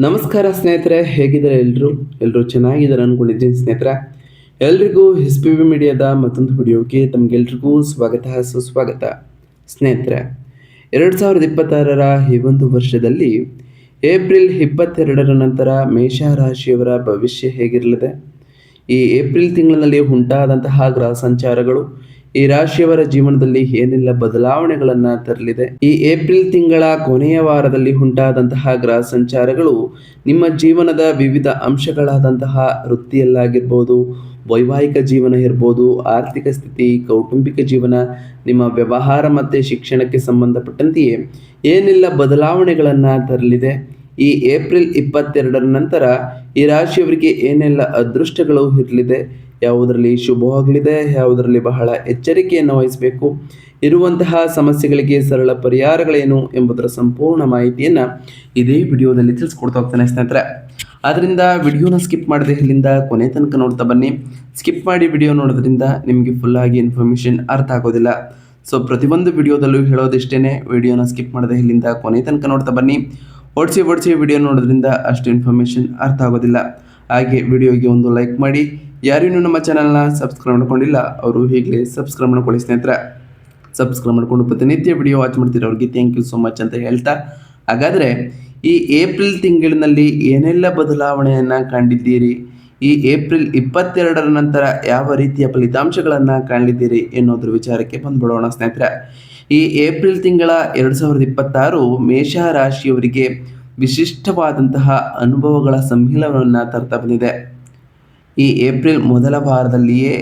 ನಮಸ್ಕಾರ ಸ್ನೇಹಿತರೆ, ಹೇಗಿದ್ದಾರೆ ಎಲ್ಲರೂ ಚೆನ್ನಾಗಿದ್ದಾರೆ ಅನ್ಕೊಂಡಿದ್ದೀನಿ ಸ್ನೇಹಿತರೆ. ಎಲ್ರಿಗೂ ಎಸ್ ಪಿ ವಿ ಮೀಡಿಯಾದ ಮತ್ತೊಂದು ವಿಡಿಯೋಗೆ ತಮಗೆಲ್ರಿಗೂ ಸ್ವಾಗತ ಸುಸ್ವಾಗತ. ಸ್ನೇಹಿತರೆ, 2026ರ ಈ ಒಂದು ವರ್ಷದಲ್ಲಿ ಏಪ್ರಿಲ್ 22ರ ನಂತರ ಮೇಷ ರಾಶಿಯವರ ಭವಿಷ್ಯ ಹೇಗಿರಲಿದೆ? ಈ ಏಪ್ರಿಲ್ ತಿಂಗಳಿನಲ್ಲಿ ಉಂಟಾದಂತಹ ಗ್ರಹ ಸಂಚಾರಗಳು ಈ ರಾಶಿಯವರ ಜೀವನದಲ್ಲಿ ಏನೆಲ್ಲ ಬದಲಾವಣೆಗಳನ್ನು ತರಲಿದೆ? ಈ ಏಪ್ರಿಲ್ ತಿಂಗಳ ಕೊನೆಯ ವಾರದಲ್ಲಿ ಉಂಟಾದಂತಹ ಗ್ರಹ ಸಂಚಾರಗಳು ನಿಮ್ಮ ಜೀವನದ ವಿವಿಧ ಅಂಶಗಳಾದಂತಹ ವೃತ್ತಿಯಲ್ಲಾಗಿರ್ಬೋದು, ವೈವಾಹಿಕ ಜೀವನ ಇರ್ಬೋದು, ಆರ್ಥಿಕ ಸ್ಥಿತಿ, ಕೌಟುಂಬಿಕ ಜೀವನ, ನಿಮ್ಮ ವ್ಯವಹಾರ ಮತ್ತು ಶಿಕ್ಷಣಕ್ಕೆ ಸಂಬಂಧಪಟ್ಟಂತೆಯೇ ಏನೆಲ್ಲ ಬದಲಾವಣೆಗಳನ್ನು ತರಲಿದೆ? ಈ ಏಪ್ರಿಲ್ 22ರ ನಂತರ ಈ ರಾಶಿಯವರಿಗೆ ಏನೆಲ್ಲ ಅದೃಷ್ಟಗಳು ಇರಲಿದೆ? ಯಾವುದರಲ್ಲಿ ಶುಭವಾಗಲಿದೆ, ಯಾವುದರಲ್ಲಿ ಬಹಳ ಎಚ್ಚರಿಕೆಯನ್ನು ವಹಿಸಬೇಕು, ಇರುವಂತಹ ಸಮಸ್ಯೆಗಳಿಗೆ ಸರಳ ಪರಿಹಾರಗಳೇನು ಎಂಬುದರ ಸಂಪೂರ್ಣ ಮಾಹಿತಿಯನ್ನು ಇದೇ ವಿಡಿಯೋದಲ್ಲಿ ತಿಳಿಸ್ಕೊಡ್ತಾ ಹೋಗ್ತಾನೆ ಸ್ನೇಹಿತರೆ. ಆದ್ದರಿಂದ ವಿಡಿಯೋನ ಸ್ಕಿಪ್ ಮಾಡದೆ ಇಲ್ಲಿಂದ ಕೊನೆ ತನಕ ನೋಡ್ತಾ ಬನ್ನಿ. ಸ್ಕಿಪ್ ಮಾಡಿ ವಿಡಿಯೋ ನೋಡೋದ್ರಿಂದ ನಿಮಗೆ ಫುಲ್ ಆಗಿ ಇನ್ಫಾರ್ಮೇಷನ್ ಅರ್ಥ ಆಗೋದಿಲ್ಲ. ಸೊ ಪ್ರತಿಯೊಂದು ವಿಡಿಯೋದಲ್ಲೂ ಹೇಳೋದಿಷ್ಟೇನೆ, ವಿಡಿಯೋನ ಸ್ಕಿಪ್ ಮಾಡದೆ ಇಲ್ಲಿಂದ ಕೊನೆ ತನಕ ನೋಡ್ತಾ ಬನ್ನಿ. ಓಡಿಸಿ ವಿಡಿಯೋ ನೋಡೋದ್ರಿಂದ ಅಷ್ಟು ಇನ್ಫಾರ್ಮೇಷನ್ ಅರ್ಥ ಆಗೋದಿಲ್ಲ. ಹಾಗೆ ವಿಡಿಯೋಗೆ ಒಂದು ಲೈಕ್ ಮಾಡಿ. ಯಾರಿನ್ನೂ ನಮ್ಮ ಚಾನಲ್ನ ಸಬ್ಸ್ಕ್ರೈಬ್ ಮಾಡ್ಕೊಂಡಿಲ್ಲ ಅವರು ಈಗಲೇ ಸಬ್ಸ್ಕ್ರೈಬ್ ಮಾಡ್ಕೊಳ್ಳಿ ಸ್ನೇಹಿತರೆ. ಸಬ್ಸ್ಕ್ರೈಬ್ ಮಾಡ್ಕೊಂಡು ಪ್ರತಿನಿತ್ಯ ವಿಡಿಯೋ ವಾಚ್ ಮಾಡ್ತೀರಾ ಅವ್ರಿಗೆ ಥ್ಯಾಂಕ್ ಯು ಸೋ ಮಚ್ ಅಂತ ಹೇಳ್ತಾ, ಹಾಗಾದರೆ ಈ ಏಪ್ರಿಲ್ ತಿಂಗಳಿನಲ್ಲಿ ಏನೆಲ್ಲ ಬದಲಾವಣೆಯನ್ನು ಕಂಡಿದ್ದೀರಿ, ಈ ಏಪ್ರಿಲ್ 22ರ ನಂತರ ಯಾವ ರೀತಿಯ ಫಲಿತಾಂಶಗಳನ್ನು ಕಾಣಲಿದ್ದೀರಿ ಎನ್ನುವುದ್ರ ವಿಚಾರಕ್ಕೆ ಬಂದ್ಬಿಡೋಣ ಸ್ನೇಹಿತರೆ. ಈ ಏಪ್ರಿಲ್ ತಿಂಗಳ 2026 ಮೇಷ ರಾಶಿಯವರಿಗೆ ವಿಶಿಷ್ಟವಾದಂತಹ ಅನುಭವಗಳ ಸಮ್ಮಿಲನವನ್ನು ತರ್ತಾ ಬಂದಿದೆ. ಈ ಏಪ್ರಿಲ್ ಮೊದಲ ವಾರದಲ್ಲಿಯೇ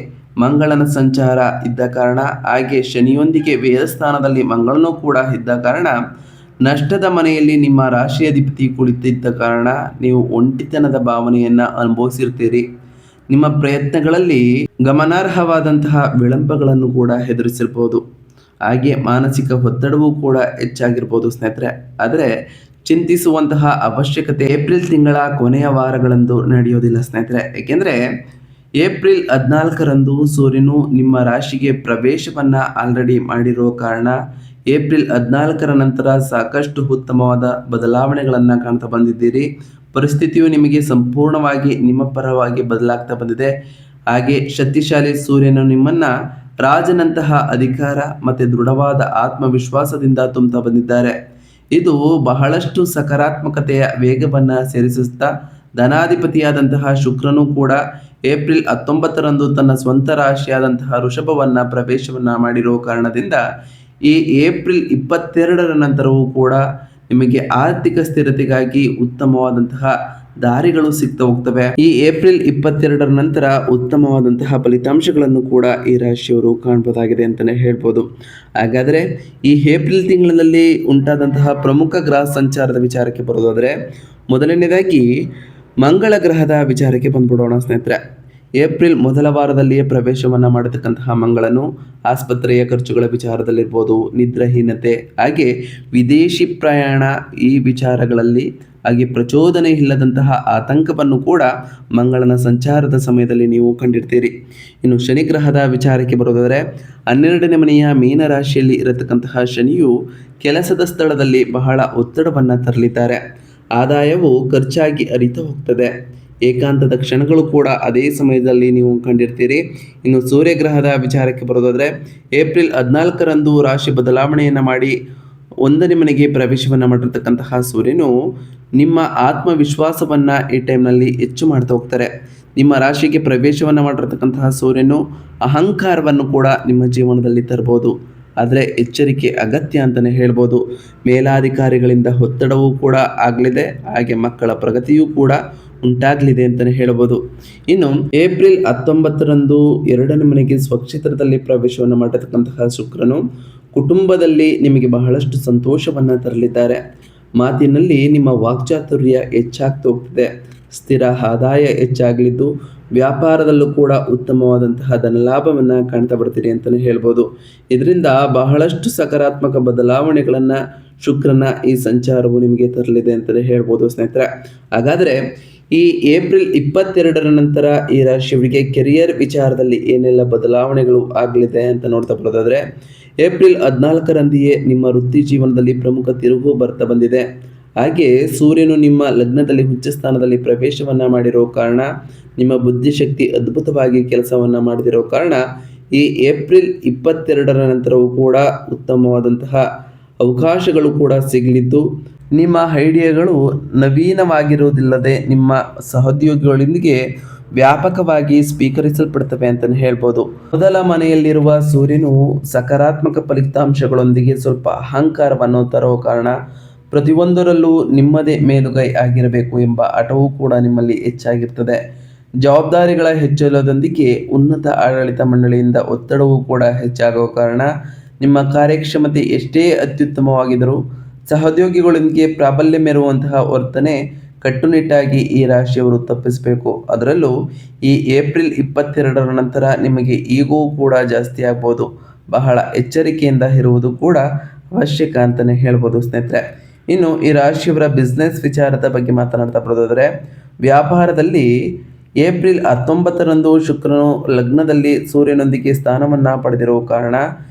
ಮಂಗಳನ ಸಂಚಾರ ಇದ್ದ ಕಾರಣ, ಹಾಗೆ ಶನಿಯೊಂದಿಗೆ ವೇದಸ್ಥಾನದಲ್ಲಿ ಮಂಗಳನೂ ಕೂಡ ಇದ್ದ ಕಾರಣ, ನಷ್ಟದ ಮನೆಯಲ್ಲಿ ನಿಮ್ಮ ರಾಶಿಯಾಧಿಪತಿ ಕುಳಿತಿದ್ದ ಕಾರಣ ನೀವು ಒಂಟಿತನದ ಭಾವನೆಯನ್ನು ಅನುಭವಿಸಿರ್ತೀರಿ. ನಿಮ್ಮ ಪ್ರಯತ್ನಗಳಲ್ಲಿ ಗಮನಾರ್ಹವಾದಂತಹ ವಿಳಂಬಗಳನ್ನು ಕೂಡ ಎದುರಿಸಿರ್ಬೋದು. ಹಾಗೆ ಮಾನಸಿಕ ಒತ್ತಡವೂ ಕೂಡ ಹೆಚ್ಚಾಗಿರ್ಬೋದು ಸ್ನೇಹಿತರೆ. ಆದರೆ ಚಿಂತಿಸುವಂತಹ ಅವಶ್ಯಕತೆ ಏಪ್ರಿಲ್ ತಿಂಗಳ ಕೊನೆಯ ವಾರಗಳಂದು ನಡೆಯೋದಿಲ್ಲ ಸ್ನೇಹಿತರೆ. ಏಕೆಂದರೆ ಏಪ್ರಿಲ್ 14ರಂದು ಸೂರ್ಯನು ನಿಮ್ಮ ರಾಶಿಗೆ ಪ್ರವೇಶವನ್ನು ಆಲ್ರೆಡಿ ಮಾಡಿರೋ ಕಾರಣ ಏಪ್ರಿಲ್ 14ರ ನಂತರ ಸಾಕಷ್ಟು ಉತ್ತಮವಾದ ಬದಲಾವಣೆಗಳನ್ನು ಕಾಣ್ತಾ ಬಂದಿದ್ದೀರಿ. ಪರಿಸ್ಥಿತಿಯು ನಿಮಗೆ ಸಂಪೂರ್ಣವಾಗಿ ನಿಮ್ಮ ಪರವಾಗಿ ಬದಲಾಗ್ತಾ ಬಂದಿದೆ. ಹಾಗೆ ಶಕ್ತಿಶಾಲಿ ಸೂರ್ಯನು ನಿಮ್ಮನ್ನು ರಾಜನಂತಹ ಅಧಿಕಾರ ಮತ್ತು ದೃಢವಾದ ಆತ್ಮವಿಶ್ವಾಸದಿಂದ ತುಂಬುತ್ತಾ ಬಂದಿದ್ದಾರೆ. ಇದು ಬಹಳಷ್ಟು ಸಕಾರಾತ್ಮಕತೆಯ ವೇಗವನ್ನು ಸೇರಿಸುತ್ತಾ, ಧನಾಧಿಪತಿಯಾದಂತಹ ಶುಕ್ರನು ಕೂಡ ಏಪ್ರಿಲ್ 19ರಂದು ತನ್ನ ಸ್ವಂತ ರಾಶಿಯಾದಂತಹ ವೃಷಭವನ್ನು ಪ್ರವೇಶವನ್ನು ಮಾಡಿರೋ ಕಾರಣದಿಂದ ಈ ಏಪ್ರಿಲ್ 22ರ ನಂತರವೂ ಕೂಡ ನಿಮಗೆ ಆರ್ಥಿಕ ಸ್ಥಿರತೆಗಾಗಿ ಉತ್ತಮವಾದಂತಹ ದಾರಿಗಳು ಸಿಗ್ತಾ ಹೋಗ್ತವೆ. ಈ ಏಪ್ರಿಲ್ 22ರ ನಂತರ ಉತ್ತಮವಾದಂತಹ ಫಲಿತಾಂಶಗಳನ್ನು ಕೂಡ ಈ ರಾಶಿಯವರು ಕಾಣಬಹುದಾಗಿದೆ ಅಂತಲೇ ಹೇಳ್ಬೋದು. ಹಾಗಾದರೆ ಈ ಏಪ್ರಿಲ್ ತಿಂಗಳಿನಲ್ಲಿ ಉಂಟಾದಂತಹ ಪ್ರಮುಖ ಗ್ರಹ ಸಂಚಾರದ ವಿಚಾರಕ್ಕೆ ಬರೋದಾದರೆ, ಮೊದಲನೇದಾಗಿ ಮಂಗಳ ಗ್ರಹದ ವಿಚಾರಕ್ಕೆ ಬಂದ್ಬಿಡೋಣ ಸ್ನೇಹಿತರೆ. ಏಪ್ರಿಲ್ ಮೊದಲ ವಾರದಲ್ಲಿಯೇ ಪ್ರವೇಶವನ್ನು ಮಾಡತಕ್ಕಂತಹ ಮಂಗಳನು ಆಸ್ಪತ್ರೆಯ ಖರ್ಚುಗಳ ವಿಚಾರದಲ್ಲಿರ್ಬೋದು, ನಿದ್ರಾಹೀನತೆ, ಹಾಗೆ ವಿದೇಶಿ ಪ್ರಯಾಣ ಈ ವಿಚಾರಗಳಲ್ಲಿ, ಹಾಗೆ ಪ್ರಚೋದನೆ ಇಲ್ಲದಂತಹ ಆತಂಕವನ್ನು ಕೂಡ ಮಂಗಳನ ಸಂಚಾರದ ಸಮಯದಲ್ಲಿ ನೀವು ಕಂಡಿರ್ತೀರಿ. ಇನ್ನು ಶನಿ ಗ್ರಹದ ವಿಚಾರಕ್ಕೆ ಬರೋದಾದರೆ, 12ನೇ ಮನೆಯ ಮೀನ ರಾಶಿಯಲ್ಲಿ ಇರತಕ್ಕಂತಹ ಶನಿಯು ಕೆಲಸದ ಸ್ಥಳದಲ್ಲಿ ಬಹಳ ಒತ್ತಡವನ್ನು ತರಲಿದ್ದಾರೆ. ಆದಾಯವು ಖರ್ಚಾಗಿ ಹರಿತಾ ಹೋಗ್ತದೆ. ಏಕಾಂತದ ಕ್ಷಣಗಳು ಕೂಡ ಅದೇ ಸಮಯದಲ್ಲಿ ನೀವು ಕಂಡಿರ್ತೀರಿ. ಇನ್ನು ಸೂರ್ಯಗ್ರಹದ ವಿಚಾರಕ್ಕೆ ಬರೋದಾದರೆ, ಏಪ್ರಿಲ್ 14ರಂದು ರಾಶಿ ಬದಲಾವಣೆಯನ್ನು ಮಾಡಿ 1ನೇ ಮನೆಗೆ ಪ್ರವೇಶವನ್ನು ಮಾಡಿರ್ತಕ್ಕಂತಹ ಸೂರ್ಯನು ನಿಮ್ಮ ಆತ್ಮವಿಶ್ವಾಸವನ್ನು ಈ ಟೈಮ್ನಲ್ಲಿ ಹೆಚ್ಚು ಮಾಡ್ತಾ ಹೋಗ್ತಾರೆ. ನಿಮ್ಮ ರಾಶಿಗೆ ಪ್ರವೇಶವನ್ನು ಮಾಡಿರ್ತಕ್ಕಂತಹ ಸೂರ್ಯನು ಅಹಂಕಾರವನ್ನು ಕೂಡ ನಿಮ್ಮ ಜೀವನದಲ್ಲಿ ತರ್ಬೋದು. ಆದರೆ ಎಚ್ಚರಿಕೆ ಅಗತ್ಯ ಅಂತಲೇ ಹೇಳ್ಬೋದು. ಮೇಲಾಧಿಕಾರಿಗಳಿಂದ ಒತ್ತಡವೂ ಕೂಡ ಆಗಲಿದೆ, ಹಾಗೆ ಮಕ್ಕಳ ಪ್ರಗತಿಯೂ ಕೂಡ ಉಂಟಾಗಲಿದೆ ಅಂತಲೇ ಹೇಳ್ಬೋದು. ಇನ್ನು ಏಪ್ರಿಲ್ 19ರಂದು 2ನೇ ಮನೆಗೆ ಸ್ವಕ್ಷೇತ್ರದಲ್ಲಿ ಪ್ರವೇಶವನ್ನು ಮಾಡಿರ್ತಕ್ಕಂತಹ ಶುಕ್ರನು ಕುಟುಂಬದಲ್ಲಿ ನಿಮಗೆ ಬಹಳಷ್ಟು ಸಂತೋಷವನ್ನು ತರಲಿದ್ದಾರೆ. ಮಾತಿನಲ್ಲಿ ನಿಮ್ಮ ವಾಕ್ಚಾತುರ್ಯ ಹೆಚ್ಚಾಗ್ತಾ ಹೋಗ್ತಿದೆ. ಸ್ಥಿರ ಆದಾಯ ಹೆಚ್ಚಾಗಲಿದ್ದು, ವ್ಯಾಪಾರದಲ್ಲೂ ಕೂಡ ಉತ್ತಮವಾದಂತಹ ಧನಲಾಭವನ್ನು ಕಾಣ್ತಾ ಬರ್ತೀರಿ ಅಂತಲೇ ಹೇಳ್ಬೋದು. ಇದರಿಂದ ಬಹಳಷ್ಟು ಸಕಾರಾತ್ಮಕ ಬದಲಾವಣೆಗಳನ್ನು ಶುಕ್ರನ ಈ ಸಂಚಾರವು ನಿಮಗೆ ತರಲಿದೆ ಅಂತಲೇ ಹೇಳ್ಬೋದು ಸ್ನೇಹಿತರೆ. ಹಾಗಾದರೆ ಈ ಏಪ್ರಿಲ್ 22ರ ನಂತರ ಈ ರಾಶಿಯವರಿಗೆ ಕೆರಿಯರ್ ವಿಚಾರದಲ್ಲಿ ಏನೆಲ್ಲ ಬದಲಾವಣೆಗಳು ಆಗಲಿದೆ ಅಂತ ನೋಡ್ತಾ ಬರೋದಾದರೆ, ಏಪ್ರಿಲ್ 14ರಂದೆಯೇ ನಿಮ್ಮ ವೃತ್ತಿ ಜೀವನದಲ್ಲಿ ಪ್ರಮುಖ ತಿರುವು ಬರ್ತಾ ಬಂದಿದೆ. ಹಾಗೆ ಸೂರ್ಯನು ನಿಮ್ಮ ಲಗ್ನದಲ್ಲಿ ಉಚ್ಚ ಸ್ಥಾನದಲ್ಲಿ ಪ್ರವೇಶವನ್ನು ಮಾಡಿರೋ ಕಾರಣ ನಿಮ್ಮ ಬುದ್ಧಿಶಕ್ತಿ ಅದ್ಭುತವಾಗಿ ಕೆಲಸವನ್ನು ಮಾಡದಿರೋ ಕಾರಣ ಈ ಏಪ್ರಿಲ್ 22ರ ನಂತರವೂ ಕೂಡ ಉತ್ತಮವಾದಂತಹ ಅವಕಾಶಗಳು ಕೂಡ ಸಿಗಲಿದ್ದು, ನಿಮ್ಮ ಐಡಿಯಾಗಳು ನವೀನವಾಗಿರುವುದಿಲ್ಲದೆ ನಿಮ್ಮ ಸಹೋದ್ಯೋಗಿಗಳೊಂದಿಗೆ ವ್ಯಾಪಕವಾಗಿ ಸ್ವೀಕರಿಸಲ್ಪಡ್ತವೆ ಅಂತಲೇ ಹೇಳ್ಬೋದು. ಮೊದಲ ಮನೆಯಲ್ಲಿರುವ ಸೂರ್ಯನು ಸಕಾರಾತ್ಮಕ ಫಲಿತಾಂಶಗಳೊಂದಿಗೆ ಸ್ವಲ್ಪ ಅಹಂಕಾರವನ್ನು ತರೋ ಕಾರಣ ಪ್ರತಿಯೊಂದರಲ್ಲೂ ನಿಮ್ಮದೇ ಮೇಲುಗೈ ಆಗಿರಬೇಕು ಎಂಬ ಹಠವೂ ಕೂಡ ನಿಮ್ಮಲ್ಲಿ ಹೆಚ್ಚಾಗಿರ್ತದೆ. ಜವಾಬ್ದಾರಿಗಳ ಹೆಚ್ಚಳದೊಂದಿಗೆ ಉನ್ನತ ಆಡಳಿತ ಮಂಡಳಿಯಿಂದ ಒತ್ತಡವೂ ಕೂಡ ಹೆಚ್ಚಾಗುವ ಕಾರಣ ನಿಮ್ಮ ಕಾರ್ಯಕ್ಷಮತೆ ಎಷ್ಟೇ ಅತ್ಯುತ್ತಮವಾಗಿದ್ದರೂ ಸಹೋದ್ಯೋಗಿಗಳೊಂದಿಗೆ ಪ್ರಾಬಲ್ಯ ಮೆರುವಂತಹ ವರ್ತನೆ ಕಟ್ಟುನಿಟ್ಟಾಗಿ ಈ ರಾಶಿಯವರು ತಪ್ಪಿಸಬೇಕು. ಅದರಲ್ಲೂ ಈ ಏಪ್ರಿಲ್ 22ರ ನಂತರ ನಿಮಗೆ ಈಗೂ ಕೂಡ ಜಾಸ್ತಿ ಆಗ್ಬೋದು. ಬಹಳ ಎಚ್ಚರಿಕೆಯಿಂದ ಇರುವುದು ಕೂಡ ಅವಶ್ಯಕ ಅಂತಲೇ ಹೇಳ್ಬೋದು ಸ್ನೇಹಿತರೆ. ಇನ್ನು ಈ ರಾಶಿಯವರ ಬಿಸ್ನೆಸ್ ವಿಚಾರದ ಬಗ್ಗೆ ಮಾತನಾಡ್ತಾ ಬರೋದಾದರೆ, ವ್ಯಾಪಾರದಲ್ಲಿ ಏಪ್ರಿಲ್ 19ರಂದು ಶುಕ್ರನು ಲಗ್ನದಲ್ಲಿ ಸೂರ್ಯನೊಂದಿಗೆ ಸ್ಥಾನವನ್ನು ಪಡೆದಿರುವ ಕಾರಣ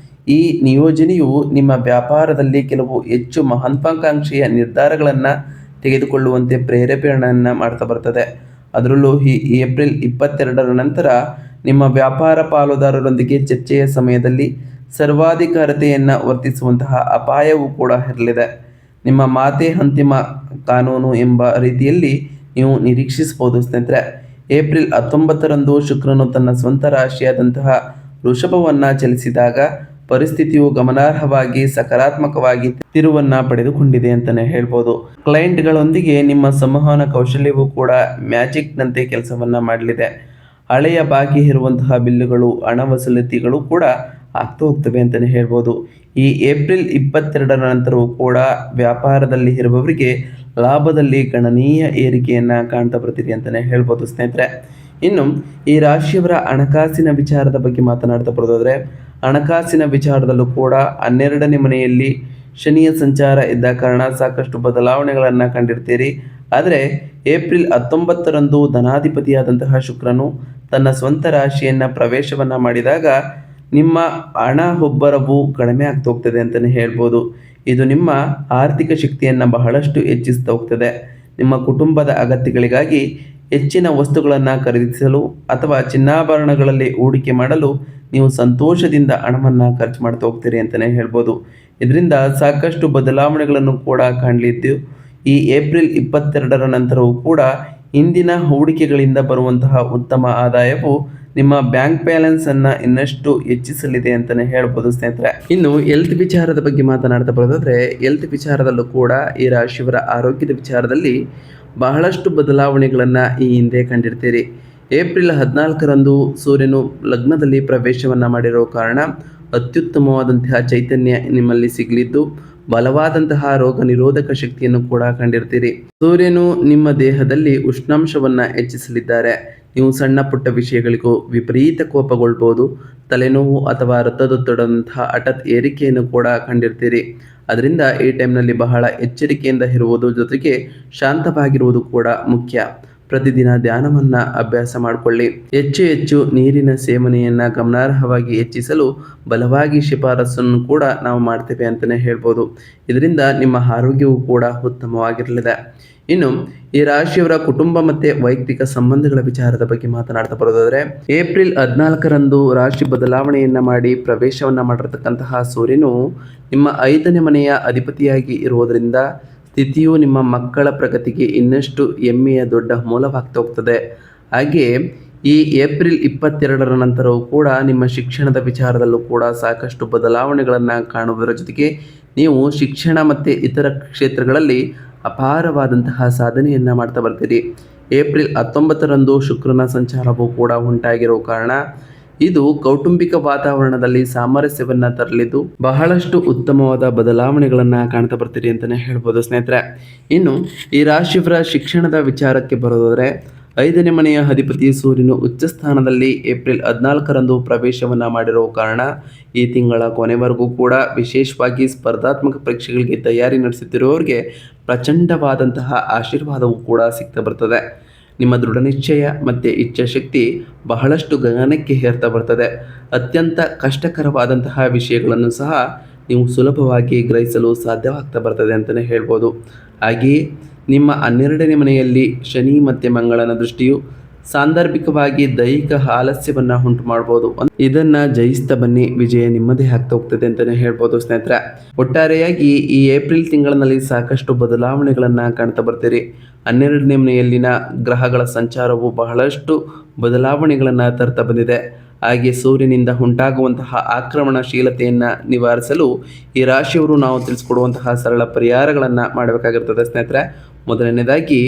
ಈ ನಿಯೋಜನೆಯು ನಿಮ್ಮ ವ್ಯಾಪಾರದಲ್ಲಿ ಕೆಲವು ಹೆಚ್ಚು ಮಹತ್ವಾಕಾಂಕ್ಷೆಯ ನಿರ್ಧಾರಗಳನ್ನು ತೆಗೆದುಕೊಳ್ಳುವಂತೆ ಪ್ರೇರೇಪಣೆಯನ್ನು ಮಾಡ್ತಾ ಬರ್ತದೆ. ಅದರಲ್ಲೂ ಈ ಏಪ್ರಿಲ್ 22ರ ನಂತರ ನಿಮ್ಮ ವ್ಯಾಪಾರ ಪಾಲುದಾರರೊಂದಿಗೆ ಚರ್ಚೆಯ ಸಮಯದಲ್ಲಿ ಸರ್ವಾಧಿಕಾರತೆಯನ್ನು ವರ್ತಿಸುವಂತಹ ಅಪಾಯವೂ ಕೂಡ ಇರಲಿದೆ. ನಿಮ್ಮ ಮಾತೇ ಅಂತಿಮ ಕಾನೂನು ಎಂಬ ರೀತಿಯಲ್ಲಿ ನೀವು ನಿರೀಕ್ಷಿಸಬಹುದು ಸ್ನೇಹಿತರೆ. ಏಪ್ರಿಲ್ 19ರಂದು ಶುಕ್ರನು ತನ್ನ ಸ್ವಂತ ರಾಶಿಯಾದಂತಹ ವೃಷಭವನ್ನು ಚಲಿಸಿದಾಗ ಪರಿಸ್ಥಿತಿಯು ಗಮನಾರ್ಹವಾಗಿ ಸಕಾರಾತ್ಮಕವಾಗಿ ತಿರುವನ್ನು ಪಡೆದುಕೊಂಡಿದೆ ಅಂತಲೇ ಹೇಳ್ಬೋದು. ಕ್ಲೈಂಟ್ಗಳೊಂದಿಗೆ ನಿಮ್ಮ ಸಂವಹನ ಕೌಶಲ್ಯವೂ ಕೂಡ ಮ್ಯಾಜಿಕ್ನಂತೆ ಕೆಲಸವನ್ನು ಮಾಡಲಿದೆ. ಹಳೆಯ ಬಾಕಿ ಇರುವಂತಹ ಬಿಲ್ಲುಗಳು, ಹಣ ವಸೂಲಿತಿಗಳು ಕೂಡ ಆಗ್ತಾ ಹೋಗ್ತವೆ ಅಂತಲೇ ಹೇಳ್ಬೋದು. ಈ ಏಪ್ರಿಲ್ 22ರ ನಂತರವೂ ಕೂಡ ವ್ಯಾಪಾರದಲ್ಲಿ ಇರುವವರಿಗೆ ಲಾಭದಲ್ಲಿ ಗಣನೀಯ ಏರಿಕೆಯನ್ನು ಕಾಣ್ತಾ ಬರ್ತೀರಿ ಅಂತಲೇ ಹೇಳ್ಬೋದು ಸ್ನೇಹಿತರೆ. ಇನ್ನು ಈ ರಾಶಿಯವರ ಹಣಕಾಸಿನ ವಿಚಾರದ ಬಗ್ಗೆ ಮಾತನಾಡ್ತಾ ಬರೋದಾದರೆ, ಹಣಕಾಸಿನ ವಿಚಾರದಲ್ಲೂ ಕೂಡ 12ನೇ ಮನೆಯಲ್ಲಿ ಶನಿಯ ಸಂಚಾರ ಇದ್ದ ಕಾರಣ ಸಾಕಷ್ಟು ಬದಲಾವಣೆಗಳನ್ನು ಕಂಡಿರ್ತೀರಿ. ಆದರೆ ಏಪ್ರಿಲ್ 19ರಂದು ಧನಾಧಿಪತಿಯಾದಂತಹ ಶುಕ್ರನು ತನ್ನ ಸ್ವಂತ ರಾಶಿಯನ್ನು ಪ್ರವೇಶವನ್ನು ಮಾಡಿದಾಗ ನಿಮ್ಮ ಹಣ ಒಬ್ಬರವು ಕಡಿಮೆ ಆಗ್ತಾ ಹೋಗ್ತದೆ ಅಂತಲೇ ಹೇಳ್ಬೋದು. ಇದು ನಿಮ್ಮ ಆರ್ಥಿಕ ಶಕ್ತಿಯನ್ನು ಬಹಳಷ್ಟು ಹೆಚ್ಚಿಸ್ತಾ ಹೋಗ್ತದೆ. ನಿಮ್ಮ ಕುಟುಂಬದ ಅಗತ್ಯಗಳಿಗಾಗಿ ಹೆಚ್ಚಿನ ವಸ್ತುಗಳನ್ನು ಖರೀದಿಸಲು ಅಥವಾ ಚಿನ್ನಾಭರಣಗಳಲ್ಲಿ ಹೂಡಿಕೆ ಮಾಡಲು ನೀವು ಸಂತೋಷದಿಂದ ಹಣವನ್ನು ಖರ್ಚು ಮಾಡ್ತಾ ಹೋಗ್ತೀರಿ ಅಂತಲೇ ಹೇಳ್ಬೋದು. ಇದರಿಂದ ಸಾಕಷ್ಟು ಬದಲಾವಣೆಗಳನ್ನು ಕೂಡ ಕಾಣಲಿದ್ದು, ಈ ಏಪ್ರಿಲ್ 22ರ ನಂತರವೂ ಕೂಡ ಇಂದಿನ ಹೂಡಿಕೆಗಳಿಂದ ಬರುವಂತಹ ಉತ್ತಮ ಆದಾಯವು ನಿಮ್ಮ ಬ್ಯಾಂಕ್ ಬ್ಯಾಲೆನ್ಸನ್ನು ಇನ್ನಷ್ಟು ಹೆಚ್ಚಿಸಲಿದೆ ಅಂತಲೇ ಹೇಳ್ಬೋದು ಸ್ನೇಹಿತರೆ. ಇನ್ನು ಹೆಲ್ತ್ ವಿಚಾರದ ಬಗ್ಗೆ ಮಾತನಾಡ್ತಾ ಬರೋದಾದರೆ, ಹೆಲ್ತ್ ವಿಚಾರದಲ್ಲೂ ಕೂಡ ಈ ರಾಶಿಯವರ ಆರೋಗ್ಯದ ವಿಚಾರದಲ್ಲಿ ಬಹಳಷ್ಟು ಬದಲಾವಣೆಗಳನ್ನು ಈ ಹಿಂದೆ ಕಂಡಿರ್ತೀರಿ. ಏಪ್ರಿಲ್ 14ರಂದು ಸೂರ್ಯನು ಲಗ್ನದಲ್ಲಿ ಪ್ರವೇಶವನ್ನು ಮಾಡಿರೋ ಕಾರಣ ಅತ್ಯುತ್ತಮವಾದಂತಹ ಚೈತನ್ಯ ನಿಮ್ಮಲ್ಲಿ ಸಿಗಲಿದ್ದು, ಬಲವಾದಂತಹ ರೋಗ ನಿರೋಧಕ ಶಕ್ತಿಯನ್ನು ಕೂಡ ಕಂಡಿರ್ತೀರಿ. ಸೂರ್ಯನು ನಿಮ್ಮ ದೇಹದಲ್ಲಿ ಉಷ್ಣಾಂಶವನ್ನು ಹೆಚ್ಚಿಸಲಿದ್ದಾರೆ. ನೀವು ಸಣ್ಣ ಪುಟ್ಟ ವಿಷಯಗಳಿಗೂ ವಿಪರೀತ ಕೋಪಗೊಳ್ಬೋದು. ತಲೆನೋವು ಅಥವಾ ರಕ್ತದೊತ್ತಡದಂತಹ ಹಠಾತ್ ಏರಿಕೆಯನ್ನು ಕೂಡ ಕಂಡಿರ್ತೀರಿ. ಅದರಿಂದ ಈ ಟೈಮ್ನಲ್ಲಿ ಬಹಳ ಎಚ್ಚರಿಕೆಯಿಂದ ಇರುವುದು ಜೊತೆಗೆ ಶಾಂತವಾಗಿರುವುದು ಕೂಡ ಮುಖ್ಯ. ಪ್ರತಿದಿನ ಧ್ಯಾನವನ್ನು ಅಭ್ಯಾಸ ಮಾಡಿಕೊಳ್ಳಿ. ಹೆಚ್ಚು ನೀರಿನ ಸೇವನೆಯನ್ನು ಗಮನಾರ್ಹವಾಗಿ ಹೆಚ್ಚಿಸಲು ಬಲವಾಗಿ ಶಿಫಾರಸನ್ನು ಕೂಡ ನಾವು ಮಾಡ್ತೇವೆ ಅಂತಲೇ ಹೇಳ್ಬೋದು. ಇದರಿಂದ ನಿಮ್ಮ ಆರೋಗ್ಯವು ಕೂಡ ಉತ್ತಮವಾಗಿರಲಿದೆ. ಇನ್ನು ಈ ರಾಶಿಯವರ ಕುಟುಂಬ ಮತ್ತು ವೈಯಕ್ತಿಕ ಸಂಬಂಧಗಳ ವಿಚಾರದ ಬಗ್ಗೆ ಮಾತನಾಡ್ತಾ ಬರೋದಾದರೆ, ಏಪ್ರಿಲ್ 14ರಂದು ರಾಶಿ ಬದಲಾವಣೆಯನ್ನು ಮಾಡಿ ಪ್ರವೇಶವನ್ನು ಮಾಡಿರ್ತಕ್ಕಂತಹ ಸೂರ್ಯನು ನಿಮ್ಮ 5ನೇ ಮನೆಯ ಅಧಿಪತಿಯಾಗಿ ಇರುವುದರಿಂದ ಸ್ಥಿತಿಯು ನಿಮ್ಮ ಮಕ್ಕಳ ಪ್ರಗತಿಗೆ ಇನ್ನಷ್ಟು ಹೆಮ್ಮೆಯ ದೊಡ್ಡ ಮೂಲವಾಗ್ತಾ ಹೋಗ್ತದೆ. ಹಾಗೆಯೇ ಈ ಏಪ್ರಿಲ್ 22ರ ನಂತರವೂ ಕೂಡ ನಿಮ್ಮ ಶಿಕ್ಷಣದ ವಿಚಾರದಲ್ಲೂ ಕೂಡ ಸಾಕಷ್ಟು ಬದಲಾವಣೆಗಳನ್ನು ಕಾಣುವುದರ ಜೊತೆಗೆ ನೀವು ಶಿಕ್ಷಣ ಮತ್ತು ಇತರ ಕ್ಷೇತ್ರಗಳಲ್ಲಿ ಅಪಾರವಾದಂತಹ ಸಾಧನೆಯನ್ನು ಮಾಡ್ತಾ ಬರ್ತೀರಿ. ಏಪ್ರಿಲ್ 19ರಂದು ಶುಕ್ರನ ಸಂಚಾರವೂ ಕೂಡ ಉಂಟಾಗಿರೋ ಕಾರಣ ಇದು ಕೌಟುಂಬಿಕ ವಾತಾವರಣದಲ್ಲಿ ಸಾಮರಸ್ಯವನ್ನು ತರಲಿದ್ದು ಬಹಳಷ್ಟು ಉತ್ತಮವಾದ ಬದಲಾವಣೆಗಳನ್ನು ಕಾಣ್ತಾ ಬರ್ತೀರಿ ಅಂತಲೇ ಹೇಳ್ಬೋದು ಸ್ನೇಹಿತರೆ. ಇನ್ನು ಈ ರಾಶಿಯವರ ಶಿಕ್ಷಣದ ವಿಚಾರಕ್ಕೆ ಬರೋದಾದರೆ, 5ನೇ ಮನೆಯ ಅಧಿಪತಿ ಸೂರ್ಯನು ಉಚ್ಚ ಸ್ಥಾನದಲ್ಲಿ ಏಪ್ರಿಲ್ 14ರಂದು ಪ್ರವೇಶವನ್ನು ಮಾಡಿರೋ ಕಾರಣ ಈ ತಿಂಗಳ ಕೊನೆವರೆಗೂ ಕೂಡ ವಿಶೇಷವಾಗಿ ಸ್ಪರ್ಧಾತ್ಮಕ ಪರೀಕ್ಷೆಗಳಿಗೆ ತಯಾರಿ ನಡೆಸುತ್ತಿರುವವರಿಗೆ ಪ್ರಚಂಡವಾದಂತಹ ಆಶೀರ್ವಾದವೂ ಕೂಡ ಸಿಗ್ತಾ ಬರ್ತದೆ. ನಿಮ್ಮ ದೃಢ ನಿಶ್ಚಯ ಮತ್ತು ಇಚ್ಛಾಶಕ್ತಿ ಬಹಳಷ್ಟು ಗಗನಕ್ಕೆ ಏರ್ತಾ ಬರ್ತದೆ. ಅತ್ಯಂತ ಕಷ್ಟಕರವಾದಂತಹ ವಿಷಯಗಳನ್ನು ಸಹ ನೀವು ಸುಲಭವಾಗಿ ಗ್ರಹಿಸಲು ಸಾಧ್ಯವಾಗ್ತಾ ಬರ್ತದೆ ಅಂತಲೇ ಹೇಳ್ಬೋದು. ಹಾಗೆಯೇ ನಿಮ್ಮ 12ನೇ ಮನೆಯಲ್ಲಿ ಶನಿ ಮತ್ತು ಮಂಗಳನ ದೃಷ್ಟಿಯು ಸಾಂದರ್ಭಿಕವಾಗಿ ದೈಹಿಕ ಆಲಸ್ಯವನ್ನು ಉಂಟು ಮಾಡ್ಬೋದು. ಇದನ್ನು ಜಯಿಸ್ತಾ ಬನ್ನಿ, ವಿಜಯ ನಿಮ್ಮದೇ ಆಗ್ತಾ ಹೋಗ್ತದೆ ಅಂತಲೇ ಹೇಳ್ಬೋದು ಸ್ನೇಹಿತರೆ. ಒಟ್ಟಾರೆಯಾಗಿ ಈ ಏಪ್ರಿಲ್ ತಿಂಗಳಿನಲ್ಲಿ ಸಾಕಷ್ಟು ಬದಲಾವಣೆಗಳನ್ನು ಕಾಣ್ತಾ ಬರ್ತೀರಿ. 12ನೇ ಮನೆಯಲ್ಲಿನ ಗ್ರಹಗಳ ಸಂಚಾರವು ಬಹಳಷ್ಟು ಬದಲಾವಣೆಗಳನ್ನು ತರ್ತಾ ಬಂದಿದೆ. ಹಾಗೆ ಸೂರ್ಯನಿಂದ ಉಂಟಾಗುವಂತಹ ಆಕ್ರಮಣಶೀಲತೆಯನ್ನು ನಿವಾರಿಸಲು ಈ ರಾಶಿಯವರು ನಾವು ತಿಳಿಸ್ಕೊಡುವಂತಹ ಸರಳ ಪರಿಹಾರಗಳನ್ನು ಮಾಡಬೇಕಾಗಿರ್ತದೆ ಸ್ನೇಹಿತರೆ. ಮೊದಲನೇದಾಗಿ,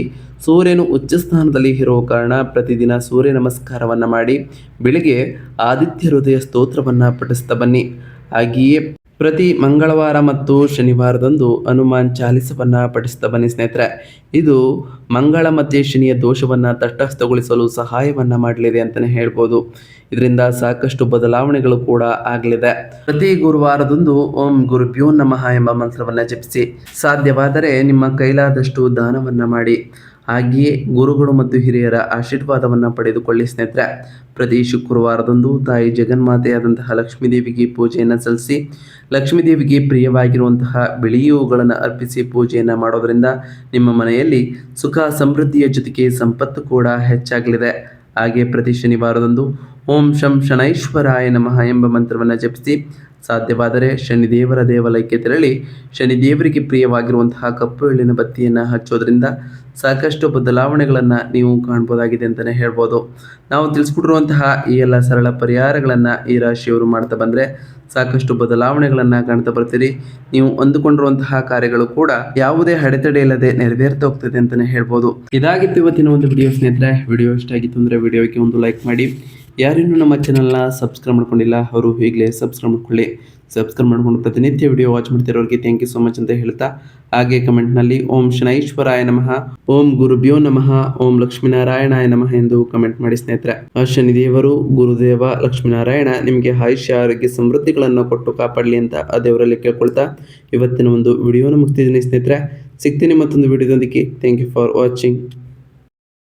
ಸೂರ್ಯನು ಉಚ್ಚ ಸ್ಥಾನದಲ್ಲಿ ಇರುವ ಕಾರಣ ಪ್ರತಿದಿನ ಸೂರ್ಯ ನಮಸ್ಕಾರವನ್ನು ಮಾಡಿ ಬೆಳಿಗ್ಗೆ ಆದಿತ್ಯ ಹೃದಯ ಸ್ತೋತ್ರವನ್ನು ಪಠಿಸ್ತಾ ಬನ್ನಿ. ಹಾಗೆಯೇ ಪ್ರತಿ ಮಂಗಳವಾರ ಮತ್ತು ಶನಿವಾರದಂದು ಹನುಮಾನ್ ಚಾಲಿಸವನ್ನು ಪಠಿಸ್ತಾ ಬನ್ನಿ ಸ್ನೇಹಿತರೆ. ಇದು ಮಂಗಳ ಮತ್ತು ಶನಿಯ ದೋಷವನ್ನು ತಟಸ್ಥಗೊಳಿಸಲು ಸಹಾಯವನ್ನು ಮಾಡಲಿದೆ ಅಂತಲೇ ಹೇಳ್ಬೋದು. ಇದರಿಂದ ಸಾಕಷ್ಟು ಬದಲಾವಣೆಗಳು ಕೂಡ ಆಗಲಿದೆ. ಪ್ರತಿ ಗುರುವಾರದಂದು ಓಂ ಗುರುಭ್ಯೋ ನಮಃ ಎಂಬ ಮಂತ್ರವನ್ನು ಜಪಿಸಿ, ಸಾಧ್ಯವಾದರೆ ನಿಮ್ಮ ಕೈಲಾದಷ್ಟು ದಾನವನ್ನು ಮಾಡಿ. ಹಾಗೆಯೇ ಗುರುಗಳು ಮತ್ತು ಹಿರಿಯರ ಆಶೀರ್ವಾದವನ್ನು ಪಡೆದುಕೊಳ್ಳಿ ಸ್ನೇಹಿತರೆ. ಪ್ರತಿ ಶುಕ್ರವಾರದಂದು ತಾಯಿ ಜಗನ್ಮಾತೆಯಾದಂತಹ ಲಕ್ಷ್ಮೀದೇವಿಗೆ ಪೂಜೆಯನ್ನು ಸಲ್ಲಿಸಿ, ಲಕ್ಷ್ಮೀದೇವಿಗೆ ಪ್ರಿಯವಾಗಿರುವಂತಹ ಬಿಳಿಯೂಗಳನ್ನು ಅರ್ಪಿಸಿ ಪೂಜೆಯನ್ನು ಮಾಡೋದರಿಂದ ನಿಮ್ಮ ಮನೆಯಲ್ಲಿ ಸುಖ ಸಮೃದ್ಧಿಯ ಜೊತೆಗೆ ಸಂಪತ್ತು ಕೂಡ ಹೆಚ್ಚಾಗಲಿದೆ. ಹಾಗೆ ಪ್ರತಿ ಶನಿವಾರದಂದು ಓಂ ಶಂ ಶನೈಶ್ವರಾಯ ನಮಃ ಎಂಬ ಮಂತ್ರವನ್ನು ಜಪಿಸಿ, ಸಾಧ್ಯವಾದರೆ ಶನಿದೇವರ ದೇವಾಲಯಕ್ಕೆ ತೆರಳಿ ಶನಿದೇವರಿಗೆ ಪ್ರಿಯವಾಗಿರುವಂತಹ ಕಪ್ಪು ಎಳ್ಳಿನ ಬತ್ತಿಯನ್ನು ಹಚ್ಚೋದ್ರಿಂದ ಸಾಕಷ್ಟು ಬದಲಾವಣೆಗಳನ್ನು ನೀವು ಕಾಣ್ಬೋದಾಗಿದೆ ಅಂತಲೇ ಹೇಳ್ಬೋದು. ನಾವು ತಿಳಿಸ್ಬಿಟ್ಟಿರುವಂತಹ ಈ ಎಲ್ಲ ಸರಳ ಪರಿಹಾರಗಳನ್ನು ಈ ರಾಶಿಯವರು ಮಾಡ್ತಾ ಬಂದರೆ ಸಾಕಷ್ಟು ಬದಲಾವಣೆಗಳನ್ನು ಕಾಣ್ತಾ ಬರ್ತೀರಿ. ನೀವು ಅಂದುಕೊಂಡಿರುವಂತಹ ಕಾರ್ಯಗಳು ಕೂಡ ಯಾವುದೇ ಅಡೆತಡೆ ಇಲ್ಲದೆ ನೆರವೇರ್ತಾ ಹೋಗ್ತದೆ ಅಂತಲೇ ಹೇಳ್ಬೋದು. ಇದಾಗಿತ್ತು ಇವತ್ತಿನ ಒಂದು ವಿಡಿಯೋ ಸ್ನೇಹಿತರೆ. ವಿಡಿಯೋ ಇಷ್ಟ ಆಗಿತ್ತು ಅಂದರೆ ವಿಡಿಯೋಗೆ ಒಂದು ಲೈಕ್ ಮಾಡಿ. ಯಾರಿನ್ನೂ ನಮ್ಮ ಚಾನಲ್ನ ಸಬ್ಸ್ಕ್ರೈಬ್ ಮಾಡ್ಕೊಂಡಿಲ್ಲ ಅವರು ಈಗಲೇ ಸಬ್ಸ್ಕ್ರೈಬ್ ಮಾಡ್ಕೊಳ್ಳಿ. ಸಬ್ಸ್ಕ್ರೈಬ್ ಮಾಡ್ಕೊಂಡು ಪ್ರತಿನಿತ್ಯ ವಿಡಿಯೋ ವಾಚ್ ಮಾಡ್ತಿರೋರಿಗೆ ಥ್ಯಾಂಕ್ ಯು ಸೊ ಮಚ್ ಅಂತ ಹೇಳ್ತಾ, ಹಾಗೆ ಕಮೆಂಟ್ನಲ್ಲಿ ಓಂ ಶನೈಶ್ವರಾಯ ನಮಃ, ಓಂ ಗುರುಭ್ಯೋ ನಮಃ, ಓಂ ಲಕ್ಷ್ಮೀನಾರಾಯಣಾಯ ನಮಃ ಎಂದು ಕಮೆಂಟ್ ಮಾಡಿ ಸ್ನೇಹಿತರೆ. ಶನಿದೇವರು, ಗುರುದೇವ, ಲಕ್ಷ್ಮೀನಾರಾಯಣ ನಿಮಗೆ ಆಯುಷ್ಯ ಆರೋಗ್ಯ ಸಮೃದ್ಧಿಗಳನ್ನು ಕೊಟ್ಟು ಕಾಪಾಡಲಿ ಅಂತ ಆ ದೇವರಲ್ಲಿ ಕೇಳ್ಕೊಳ್ತಾ ಇವತ್ತಿನ ಒಂದು ವಿಡಿಯೋನ ಮುಗಿಸ್ತಿದ್ದೀನಿ ಸ್ನೇಹಿತರೆ. ಸಿಗ್ತೀನಿ ಮತ್ತೊಂದು ವಿಡಿಯೋದೊಂದಿಗೆ. Thank you for watching.